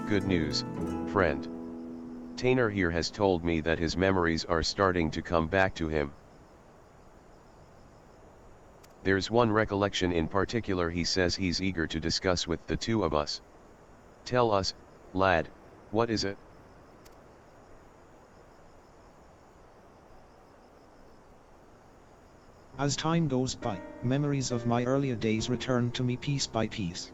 good news, friend. Taynor here has told me that his memories are starting to come back to him. There's one recollection in particular he says he's eager to discuss with the two of us. Tell us, lad, what is it? As time goes by, memories of my earlier days return to me piece by piece.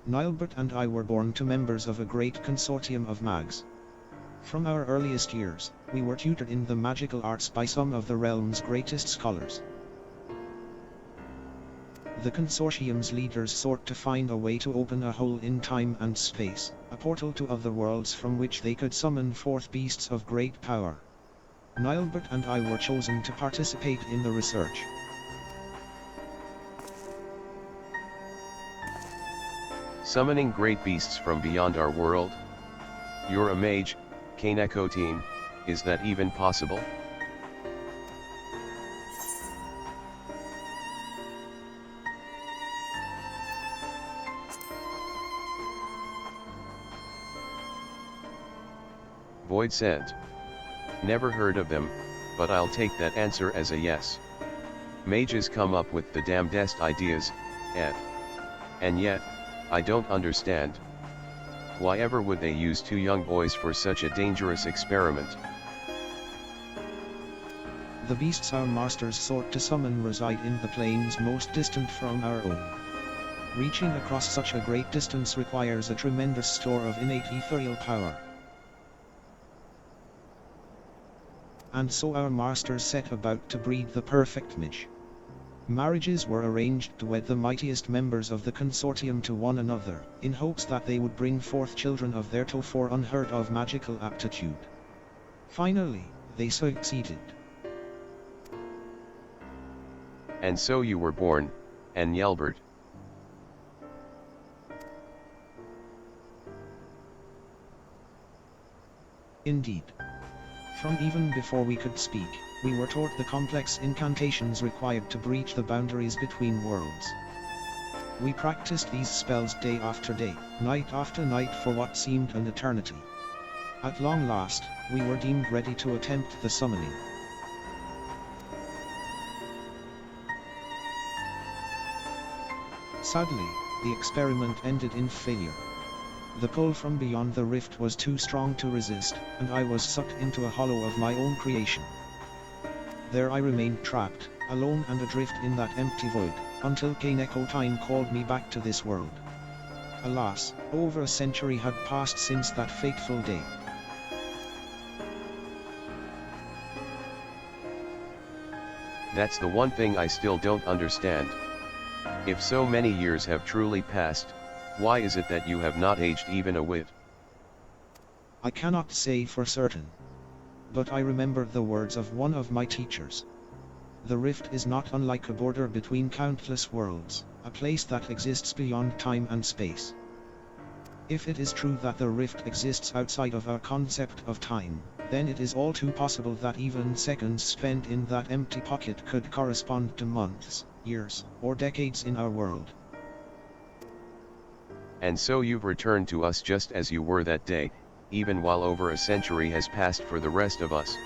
Nyelbert and I were born to members of a great consortium of mags. From our earliest years, we were tutored in the magical arts by some of the realm's greatest scholars. The consortium's leaders sought to find a way to open a hole in time and space, a portal to other worlds from which they could summon forth beasts of great power. Nyelbert and I were chosen to participate in the research. Summoning great beasts from beyond our world? You're a mage, K'nekotein, is that even possible? Void sent. Never heard of them, but I'll take that answer as a yes. Mages come up with the damnedest ideas, and yet, I don't understand. Why ever would they use two young boys for such a dangerous experiment? The beasts our masters sought to summon reside in the planes most distant from our own. Reaching across such a great distance requires a tremendous store of innate ethereal power. And so our masters set about to breed the perfect mage. Marriages were arranged to wed the mightiest members of the consortium to one another, in hopes that they would bring forth children of their tofore unheard of magical aptitude. Finally, they succeeded. And so you were born, and Nyelbert. Indeed. From even before we could speak, we were taught the complex incantations required to breach the boundaries between worlds. We practiced these spells day after day, night after night for what seemed an eternity. At long last, we were deemed ready to attempt the summoning. Sadly, the experiment ended in failure. The pull from beyond the rift was too strong to resist, and I was sucked into a hollow of my own creation. There I remained trapped, alone and adrift in that empty void, until K'nekotein called me back to this world. Alas, over a century had passed since that fateful day. That's the one thing I still don't understand. If so many years have truly passed, why is it that you have not aged even a whit? I cannot say for certain. But I remember the words of one of my teachers. The rift is not unlike a border between countless worlds, a place that exists beyond time and space. If it is true that the rift exists outside of our concept of time, then it is all too possible that even seconds spent in that empty pocket could correspond to months, years, or decades in our world. And so you've returned to us just as you were that day, even while over a century has passed for the rest of us.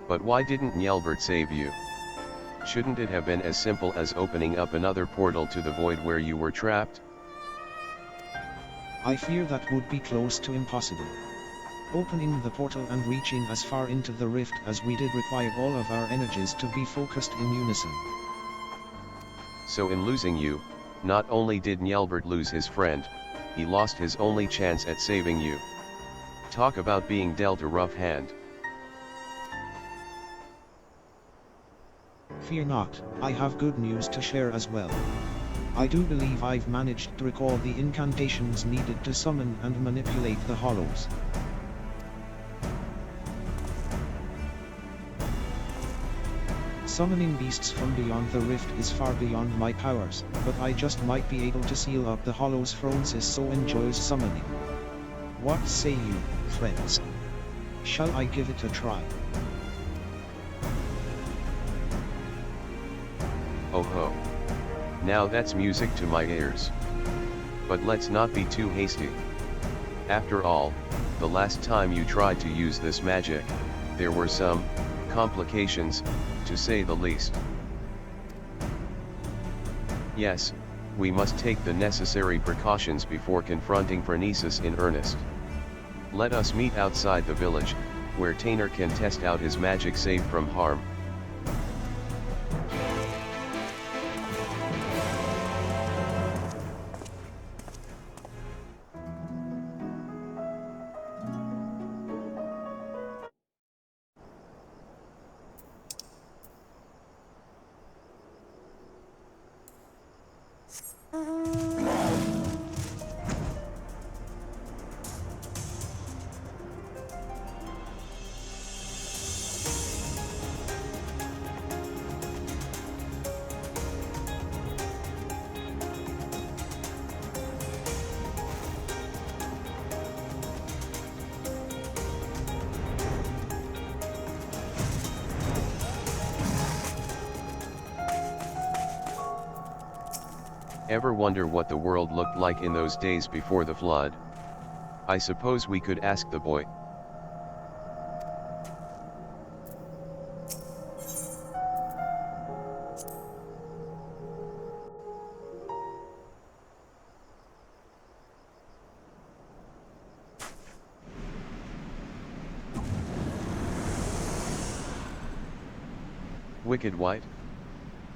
But why didn't Nyelbert save you? Shouldn't it have been as simple as opening up another portal to the void where you were trapped? I fear that would be close to impossible. Opening the portal and reaching as far into the rift as we did required all of our energies to be focused in unison. So in losing you, not only did Nyelbert lose his friend, he lost his only chance at saving you. Talk about being dealt a rough hand. Fear not, I have good news to share as well. I do believe I've managed to recall the incantations needed to summon and manipulate the hollows. Summoning beasts from beyond the rift is far beyond my powers, but I just might be able to seal up the hollows Francis so enjoys summoning. What say you, friends? Shall I give it a try? Oh ho. Now that's music to my ears. But let's not be too hasty. After all, the last time you tried to use this magic, there were some complications, to say the least. Yes, we must take the necessary precautions before confronting Phronesis in earnest. Let us meet outside the village, where Taynor can test out his magic safe from harm. Ever wonder what the world looked like in those days before the flood? I suppose we could ask the boy. Wicked White?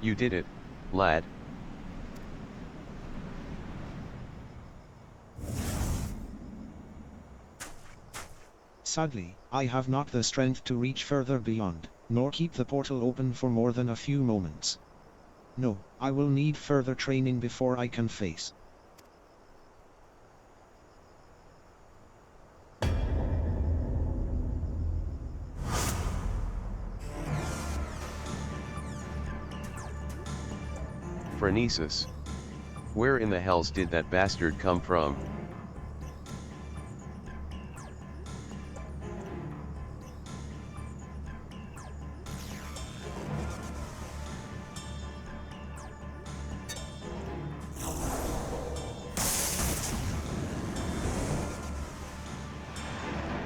You did it, lad. Sadly, I have not the strength to reach further beyond, nor keep the portal open for more than a few moments. No, I will need further training before I can face. Phronesis. Where in the hells did that bastard come from?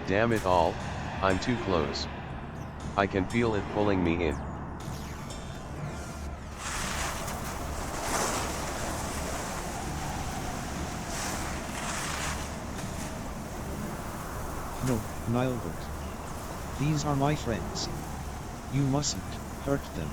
Damn it all, I'm too close. I can feel it pulling me in. No, Nyelbert. These are my friends. You mustn't hurt them.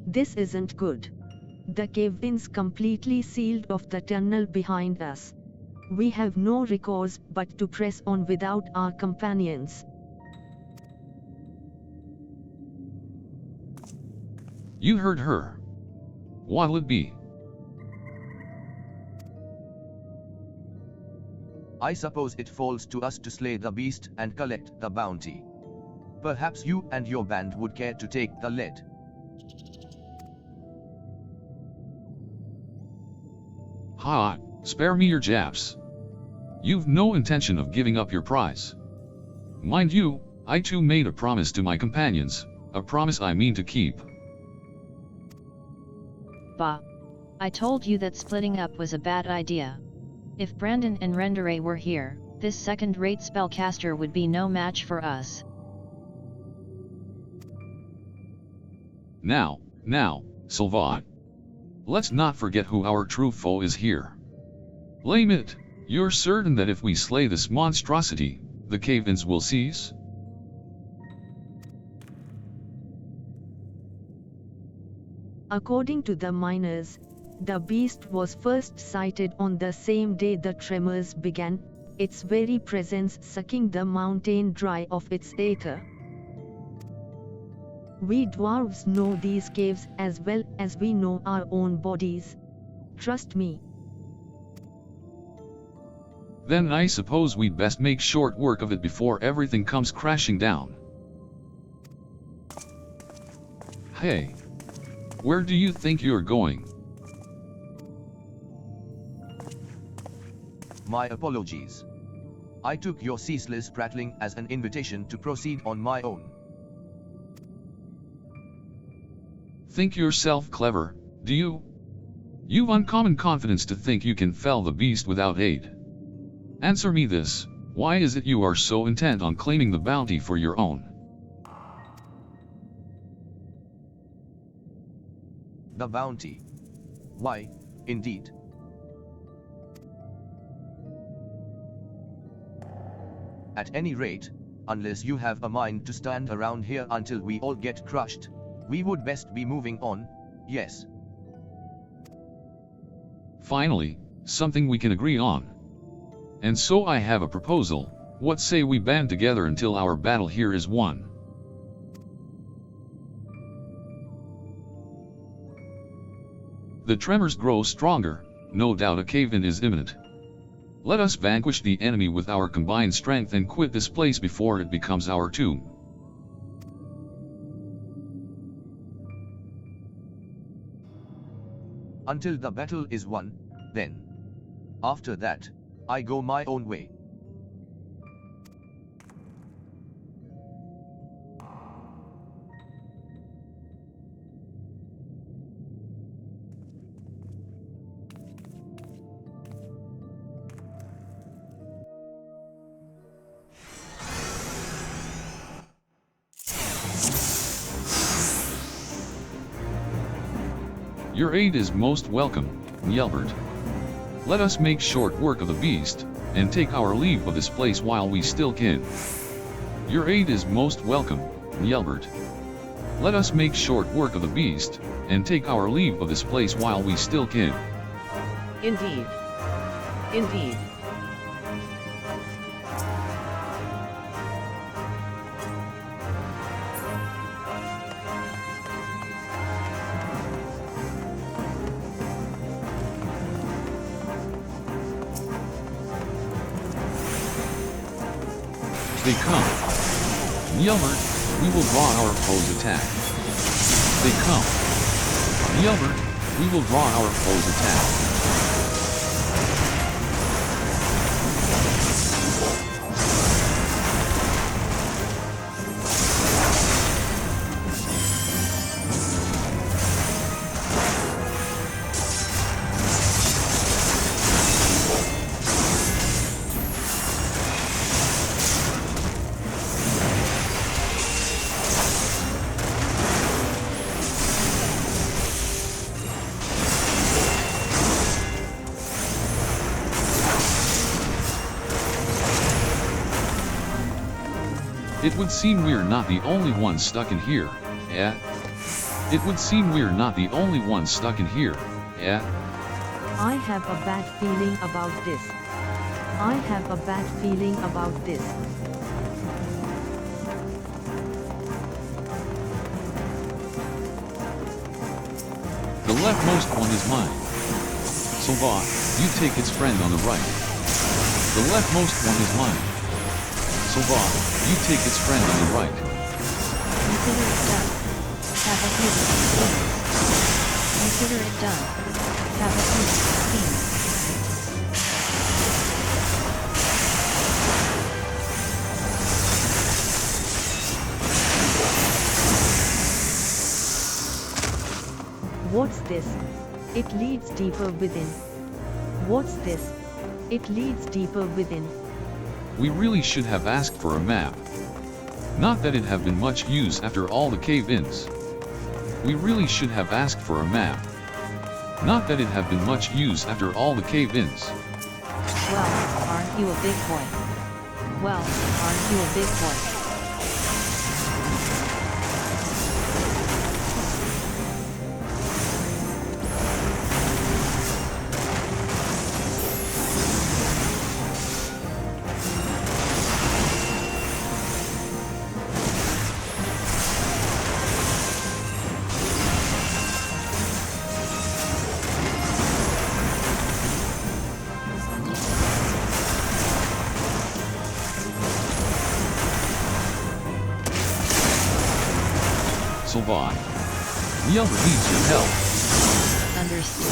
This isn't good. The cave-ins completely sealed off the tunnel behind us. We have no recourse but to press on without our companions. You heard her. What'll it be? I suppose it falls to us to slay the beast and collect the bounty. Perhaps you and your band would care to take the lead. Ha! Spare me your japs. You've no intention of giving up your prize. Mind you, I too made a promise to my companions, a promise I mean to keep. Bah. I told you that splitting up was a bad idea. If Brandon and Rendere were here, this second-rate spellcaster would be no match for us. Now, Sylvain. Let's not forget who our true foe is here. Lament, you're certain that if we slay this monstrosity, the cave-ins will cease? According to the miners, the beast was first sighted on the same day the tremors began, its very presence sucking the mountain dry of its aether. We dwarves know these caves as well as we know our own bodies. Trust me. Then I suppose we'd best make short work of it before everything comes crashing down. Hey. Where do you think you're going? My apologies. I took your ceaseless prattling as an invitation to proceed on my own. Think yourself clever, do you? You've uncommon confidence to think you can fell the beast without aid. Answer me this, why is it you are so intent on claiming the bounty for your own? The bounty. Why, indeed. At any rate, unless you have a mind to stand around here until we all get crushed, we would best be moving on, yes. Finally, something we can agree on. And so I have a proposal, what say we band together until our battle here is won? The tremors grow stronger, no doubt a cave-in is imminent. Let us vanquish the enemy with our combined strength and quit this place before it becomes our tomb. Until the battle is won, then. After that, I go my own way. Your aid is most welcome, Nyelbert. Let us make short work of the beast, and take our leave of this place while we still can. Your aid is most welcome, Nyelbert. Let us make short work of the beast, and take our leave of this place while we still can. Indeed. Indeed. They come. Nyelbert, we will draw our foe's attack. They come. Nyelbert, we will draw our foe's attack. It would seem we're not the only ones stuck in here, eh? It would seem we're not the only ones stuck in here, eh? I have a bad feeling about this. I have a bad feeling about this. The leftmost one is mine. Sylva, you take its friend on the right. The leftmost one is mine. Sylva, you take its friend on the right. Consider it done. Have a feeling. Consider it done. Have a feeling. What's this? It leads deeper within. What's this? It leads deeper within. We really should have asked for a map. Not that it have been much use after all the cave-ins. We really should have asked for a map. Not that it have been much use after all the cave-ins. Well, aren't you a big boy? Well, aren't you a big boy? Sylvan. Nyelbert needs your help. Understood.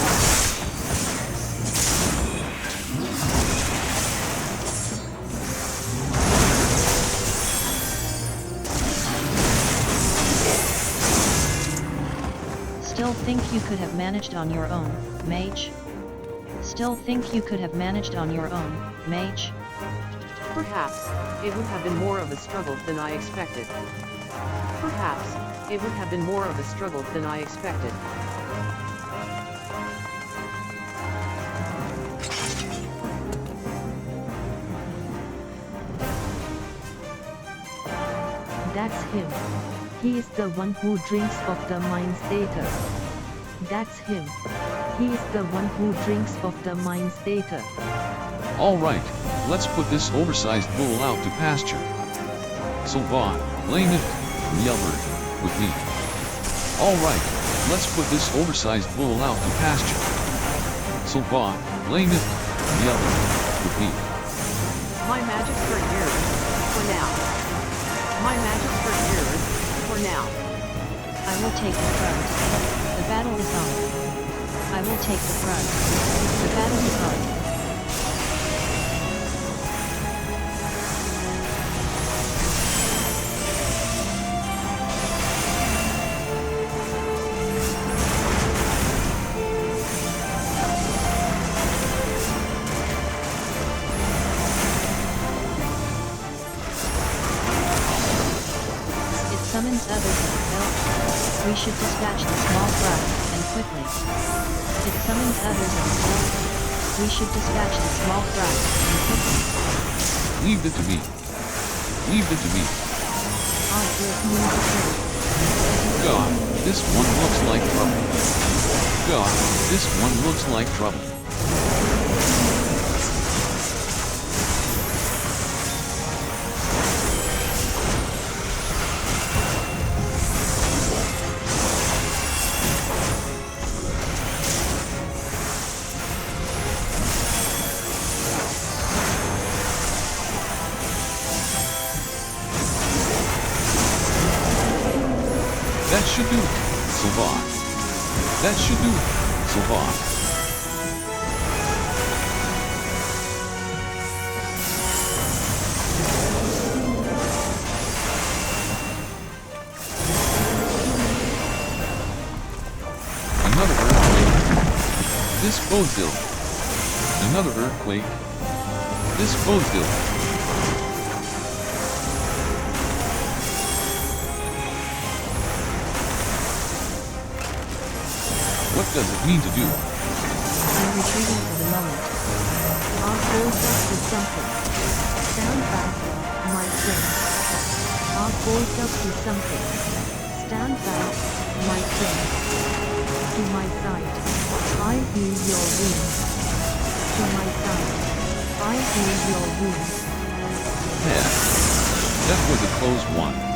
Still think you could have managed on your own, mage? Still think you could have managed on your own, mage? Perhaps, it would have been more of a struggle than I expected. Perhaps, it would have been more of a struggle than I expected. That's him. He is the one who drinks of the mind's data. That's him. He is the one who drinks of the mind's data. Alright, let's put this oversized bull out to pasture. Sylvan, Lament, Nyelbert, with me. Alright, let's put this oversized bull out to pasture. Sylvan, Lament, Nyelbert, with me. My magic for years, for now. My magic for years, for now. I will take the front. The battle is on. I will take the front. The battle is on. Summons others as well. We should dispatch the small fry, and quickly. It summons others as well. We should dispatch the small fry, and quickly. Leave it to me. Leave it to me. God, this one looks like trouble. God, this one looks like trouble. That should do it, Sylvan. That should do it, Sylvan. Another earthquake. This bodes ill. Another earthquake. This bodes ill. What does it mean to do? I'm retreating for the moment. Our goals up to something. Stand back, my friend. Our goals up to something. Stand back, my friend. To my side. I heal your wounds. To my side. I heal your wounds. Yeah. That was a close one.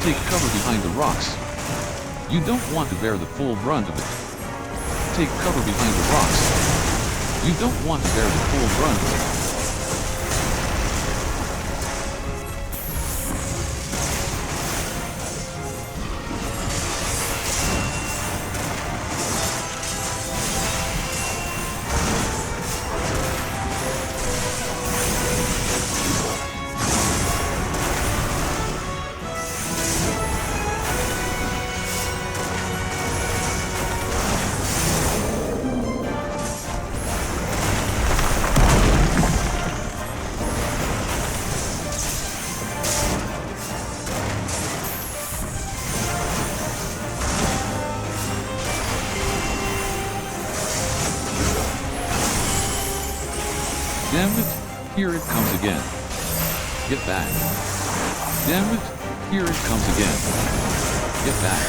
Take cover behind the rocks. You don't want to bear the full brunt of it. Take cover behind the rocks. You don't want to bear the full brunt of it. Damn it, Here it comes again. Get back. Damn it! Here it comes again. Get back.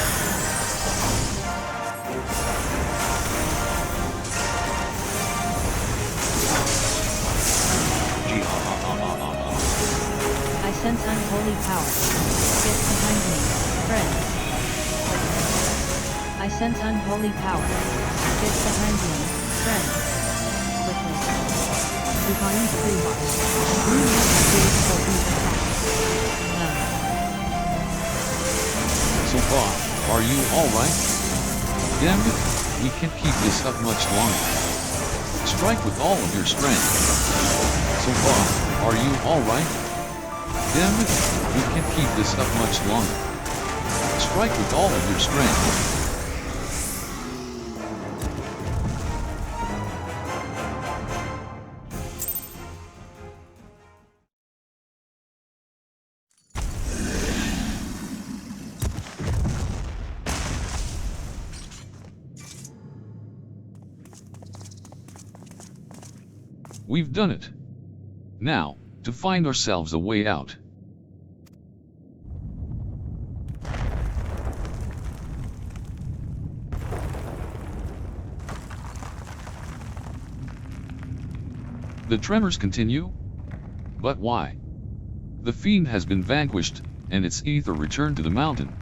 I sense unholy power. Get behind me, friends. I sense unholy power. Get behind me, friends. Quickly. Divine favor. We need to wait for these attacks. So far, are you alright? Damn it, we can't keep this up much longer. Strike with all of your strength. So far, are you alright? Damn it, we can't keep this up much longer. Strike with all of your strength. We've done it. Now, to find ourselves a way out. The tremors continue? But why? The fiend has been vanquished, and its ether returned to the mountain.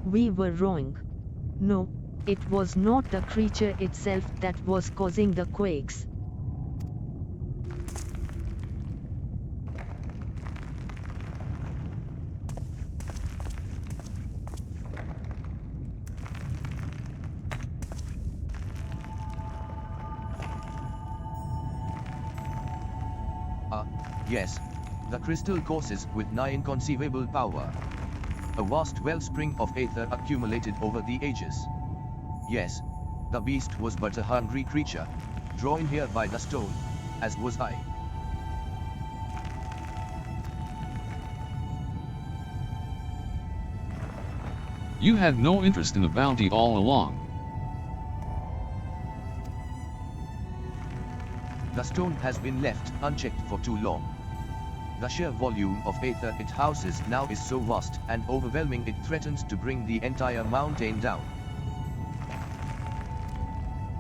We were wrong. No, it was not the creature itself that was causing the quakes. Yes. The crystal courses with nigh inconceivable power. A vast wellspring of aether accumulated over the ages. Yes, the beast was but a hungry creature, drawn here by the stone, as was I. You had no interest in the bounty all along. The stone has been left unchecked for too long. The sheer volume of aether it houses now is so vast and overwhelming it threatens to bring the entire mountain down.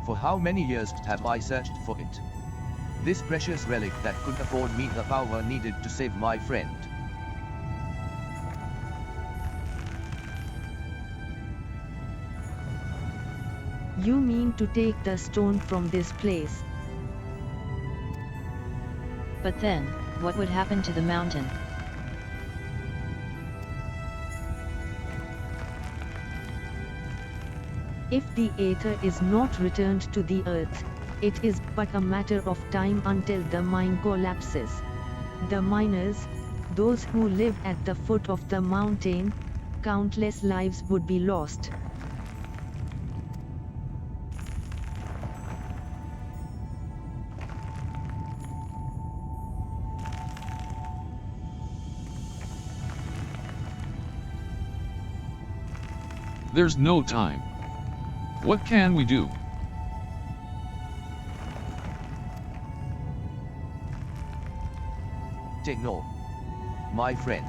For how many years have I searched for it? This precious relic that could afford me the power needed to save my friend. You mean to take the stone from this place? But then, what would happen to the mountain? If the aether is not returned to the earth, it is but a matter of time until the mine collapses. The miners, those who live at the foot of the mountain, countless lives would be lost. There's no time. What can we do? Taynor, my friend.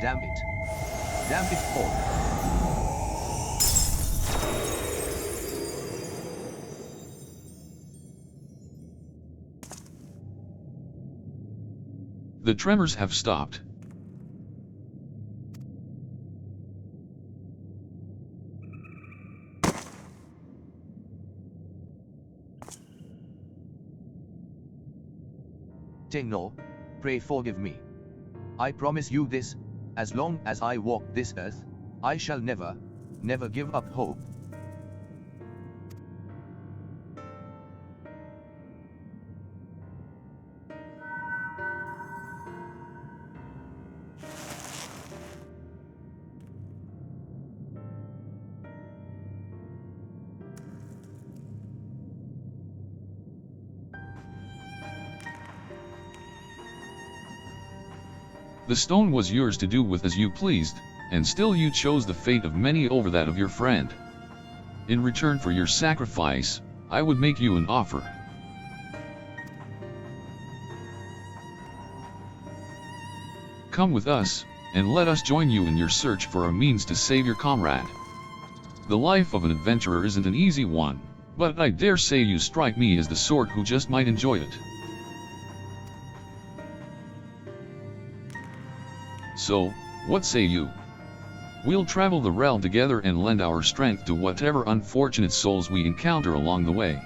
Damn it. Damn it all. The tremors have stopped. Taynor, pray forgive me. I promise you this, as long as I walk this earth, I shall never, never give up hope. The stone was yours to do with as you pleased, and still you chose the fate of many over that of your friend. In return for your sacrifice, I would make you an offer. Come with us, and let us join you in your search for a means to save your comrade. The life of an adventurer isn't an easy one, but I dare say you strike me as the sort who just might enjoy it. So, what say you? We'll travel the realm together and lend our strength to whatever unfortunate souls we encounter along the way.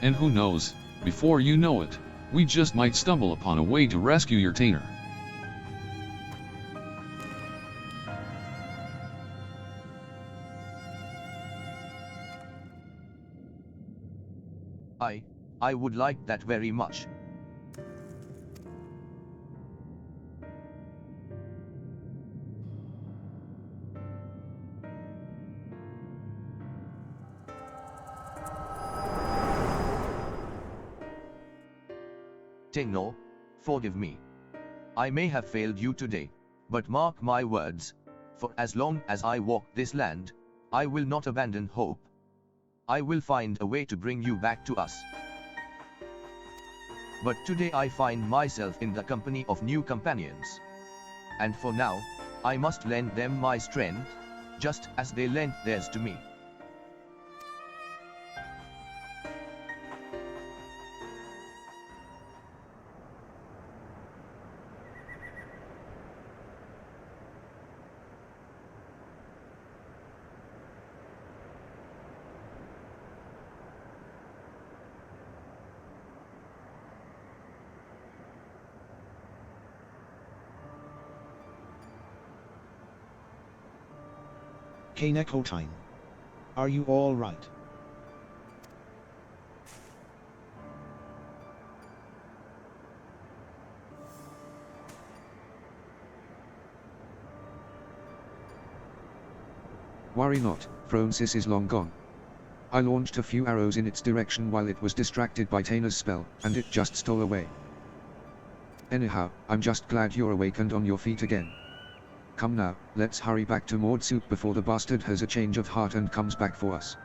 And who knows, before you know it, we just might stumble upon a way to rescue your Taynor. I would like that very much. Taynor, forgive me. I may have failed you today, but mark my words, for as long as I walk this land, I will not abandon hope. I will find a way to bring you back to us. But today I find myself in the company of new companions. And for now, I must lend them my strength, just as they lent theirs to me. K'nekotein. Are you all right? Worry not, Francis is long gone. I launched a few arrows in its direction while it was distracted by Taynor's spell, and it just stole away. Anyhow, I'm just glad you're awake and on your feet again. Come now, let's hurry back to Miqo'te before the bastard has a change of heart and comes back for us.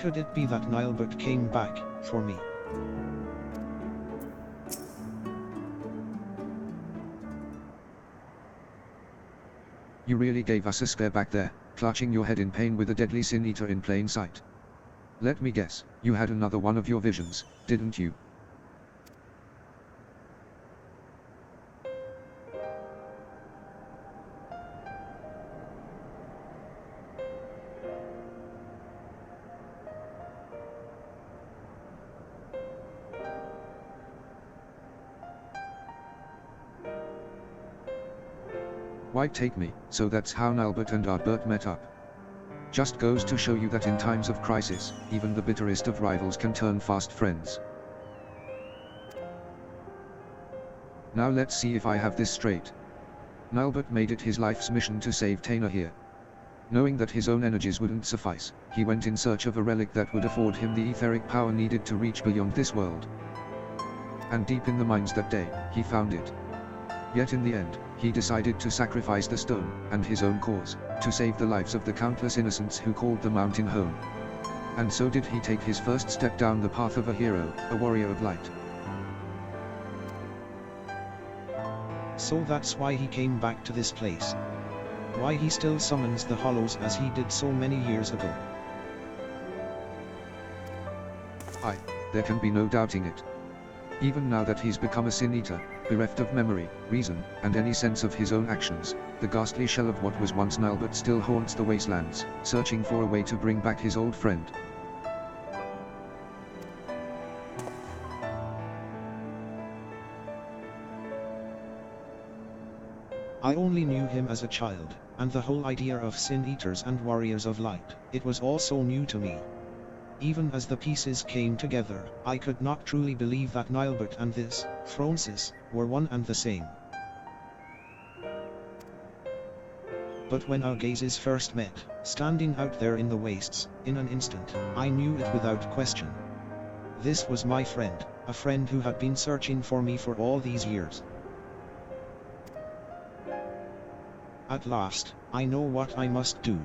Could it be that Nyelbert came back for me? You really gave us a scare back there, clutching your head in pain with a deadly sin eater in plain sight. Let me guess, you had another one of your visions, didn't you? Why take me? So that's how Nyelbert and Ardbert met up. Just goes to show you that in times of crisis, even the bitterest of rivals can turn fast friends. Now let's see if I have this straight. Nyelbert made it his life's mission to save Taynor here. Knowing that his own energies wouldn't suffice, he went in search of a relic that would afford him the etheric power needed to reach beyond this world. And deep in the mines that day, he found it. Yet in the end, he decided to sacrifice the stone, and his own cause, to save the lives of the countless innocents who called the mountain home. And so did he take his first step down the path of a hero, a warrior of light. So that's why he came back to this place. Why he still summons the hollows as he did so many years ago. Aye, there can be no doubting it. Even now that he's become a sin eater, bereft of memory, reason, and any sense of his own actions. The ghastly shell of what was once Nyelbert still haunts the wastelands, searching for a way to bring back his old friend. I only knew him as a child, and the whole idea of Sin Eaters and Warriors of Light, it was all so new to me. Even as the pieces came together, I could not truly believe that Nyelbert and this, Francis, were one and the same. But when our gazes first met, standing out there in the wastes, in an instant, I knew it without question. This was my friend, a friend who had been searching for me for all these years. At last, I know what I must do.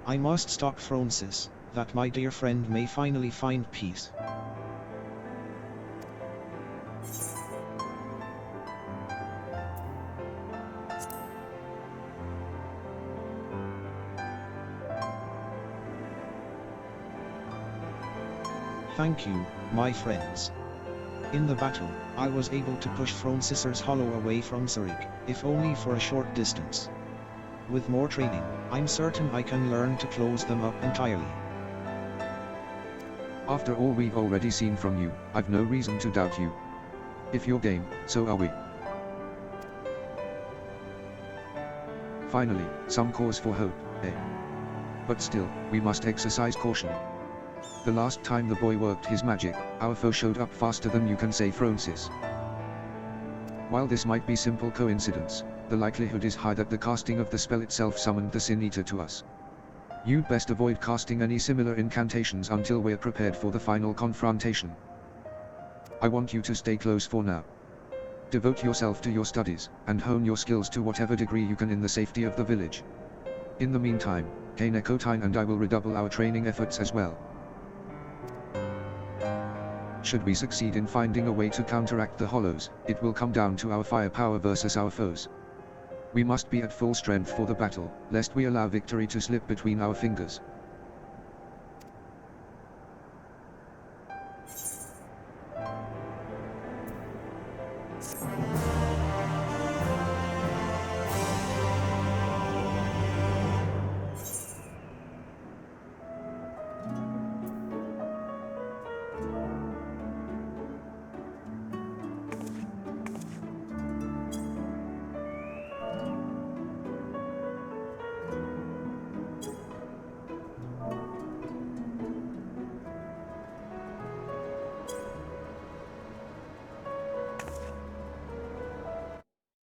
I must stop Francis, that my dear friend may finally find peace. Thank you, my friends. In the battle, I was able to push Francis's hollow away from Cerigg, if only for a short distance. With more training, I'm certain I can learn to close them up entirely. After all we've already seen from you, I've no reason to doubt you. If you're game, so are we. Finally, some cause for hope, eh? But still, we must exercise caution. The last time the boy worked his magic, our foe showed up faster than you can say, Francis. While this might be simple coincidence, the likelihood is high that the casting of the spell itself summoned the Sin Eater to us. You'd best avoid casting any similar incantations until we're prepared for the final confrontation. I want you to stay close for now. Devote yourself to your studies, and hone your skills to whatever degree you can in the safety of the village. In the meantime, K'nekotein and I will redouble our training efforts as well. Should we succeed in finding a way to counteract the hollows, it will come down to our firepower versus our foes. We must be at full strength for the battle, lest we allow victory to slip between our fingers.